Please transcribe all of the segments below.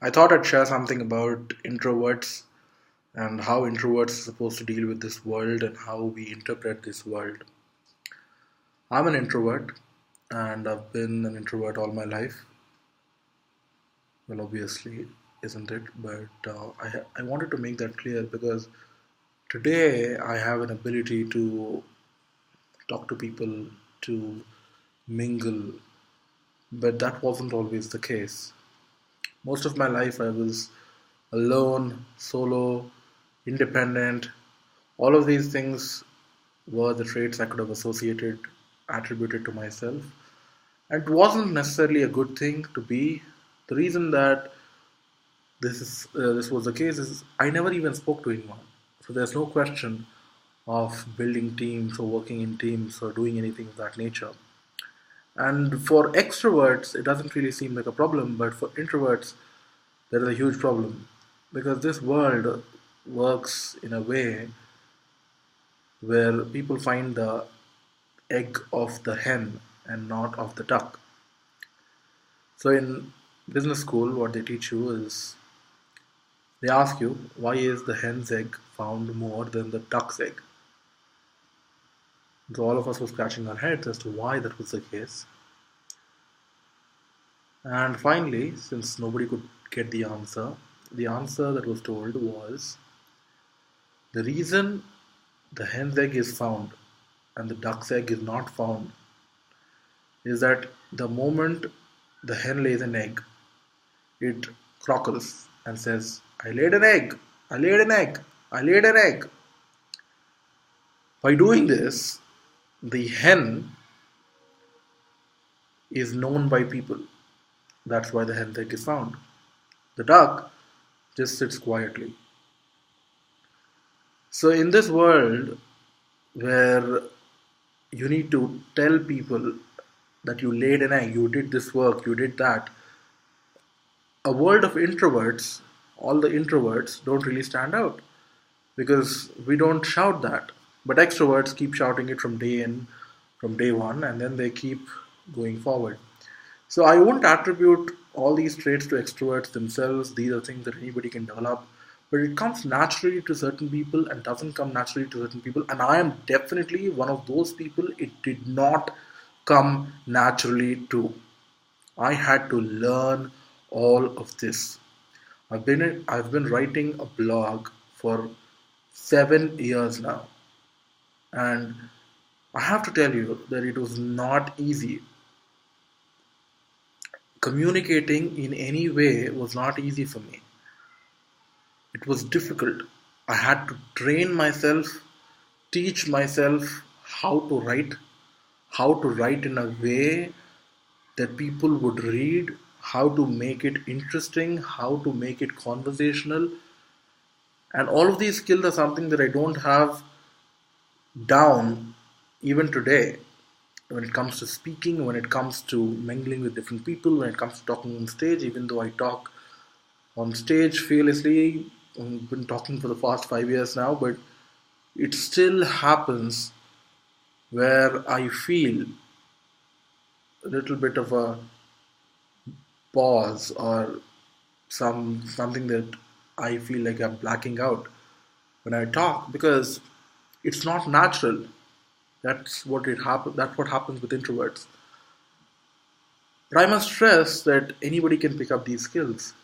I thought I'd share something about introverts and how introverts are supposed to deal with this world and how we interpret this world. I'm an introvert and I've been an introvert all my life. Well, obviously, isn't it? But I wanted to make that clear because today I have an ability to talk to people, to mingle, but that wasn't always the case. Most of my life I was alone, solo, independent. All of these things were the traits I could have attributed to myself. And it wasn't necessarily a good thing to be. The reason that this was the case is I never even spoke to anyone. So there's no question of building teams or working in teams or doing anything of that nature. And for extroverts, it doesn't really seem like a problem, but for introverts, there is a huge problem because this world works in a way where people find the egg of the hen and not of the duck. So in business school, what they teach you is they ask you why is the hen's egg found more than the duck's egg. So all of us were scratching our heads as to why that was the case. And finally, since nobody could get the answer that was told was the reason the hen's egg is found and the duck's egg is not found is that the moment the hen lays an egg, it croakles and says, I laid an egg, I laid an egg, I laid an egg. By doing this, the hen is known by people. That's why the hen's egg is found. The duck just sits quietly. So, in this world where you need to tell people that you laid an egg, you did this work, you did that, a world of introverts, all the introverts don't really stand out because we don't shout that. But extroverts keep shouting it from day one, and then they keep going forward. So I won't attribute all these traits to extroverts themselves. These are things that anybody can develop, but it comes naturally to certain people and doesn't come naturally to certain people. And I am definitely one of those people it did not come naturally to. I had to learn all of this. I've been writing a blog for 7 years now, and I have to tell you that it was not easy. Communicating in any way was not easy for me. It was difficult. I had to train myself, teach myself how to write in a way that people would read, how to make it interesting, how to make it conversational. And all of these skills are something that I don't have down even today. When it comes to speaking, when it comes to mingling with different people, when it comes to talking on stage, even though I talk on stage fearlessly, I've been talking for the past 5 years now, but it still happens where I feel a little bit of a pause or something that I feel like I'm blacking out when I talk because it's not natural. That's what happens with introverts. But I must stress that anybody can pick up these skills.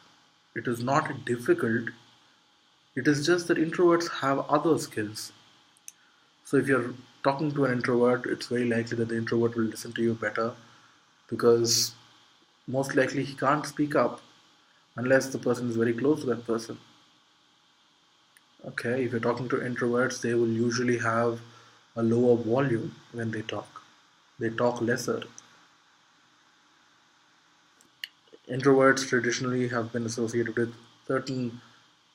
It is not difficult. It is just that introverts have other skills. So if you're talking to an introvert, it's very likely that the introvert will listen to you better because most likely he can't speak up unless the person is very close to that person. Okay, if you're talking to introverts, they will usually have a lower volume when they talk. They talk lesser. Introverts traditionally have been associated with certain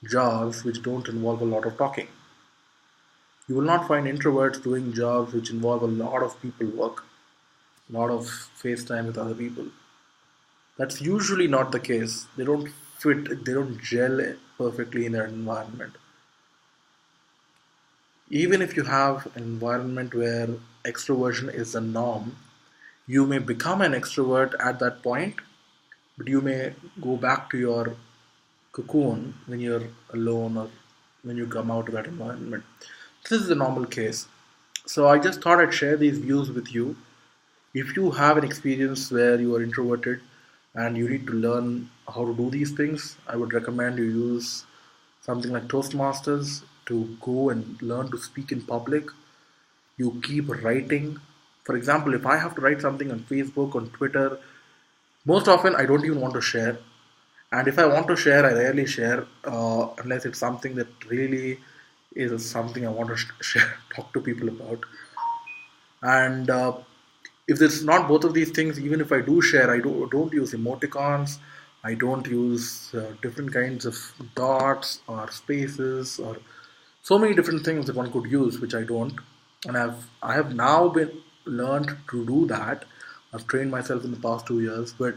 jobs which don't involve a lot of talking. You will not find introverts doing jobs which involve a lot of people work, a lot of face time with other people. That's usually not the case. They don't gel perfectly in their environment. Even if you have an environment where extroversion is the norm, you may become an extrovert at that point, but you may go back to your cocoon when you're alone or when you come out of that environment. This is a normal case. So I just thought I'd share these views with you. If you have an experience where you are introverted and you need to learn how to do these things, I would recommend you use something like Toastmasters to go and learn to speak in public. You keep writing. For example, if I have to write something on Facebook, on Twitter, most often I don't even want to share. And if I want to share, I rarely share unless it's something that really is something I want to share, talk to people about. And if it's not both of these things, even if I do share, don't use emoticons. I don't use different kinds of dots or spaces or so many different things that one could use, which I don't. And I have now been learned to do that. I've trained myself in the past 2 years, but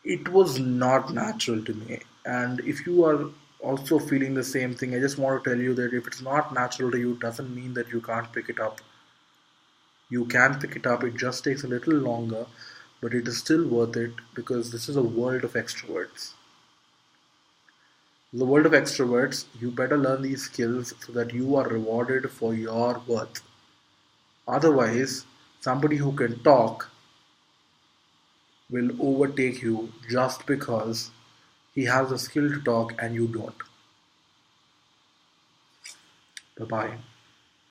it was not natural to me. And if you are also feeling the same thing, I just want to tell you that if it's not natural to you, it doesn't mean that you can't pick it up. You can pick it up, it just takes a little longer, but it is still worth it because this is a world of extroverts. The world of extroverts, you better learn these skills so that you are rewarded for your worth. Otherwise, somebody who can talk will overtake you just because he has the skill to talk and you don't. Bye bye.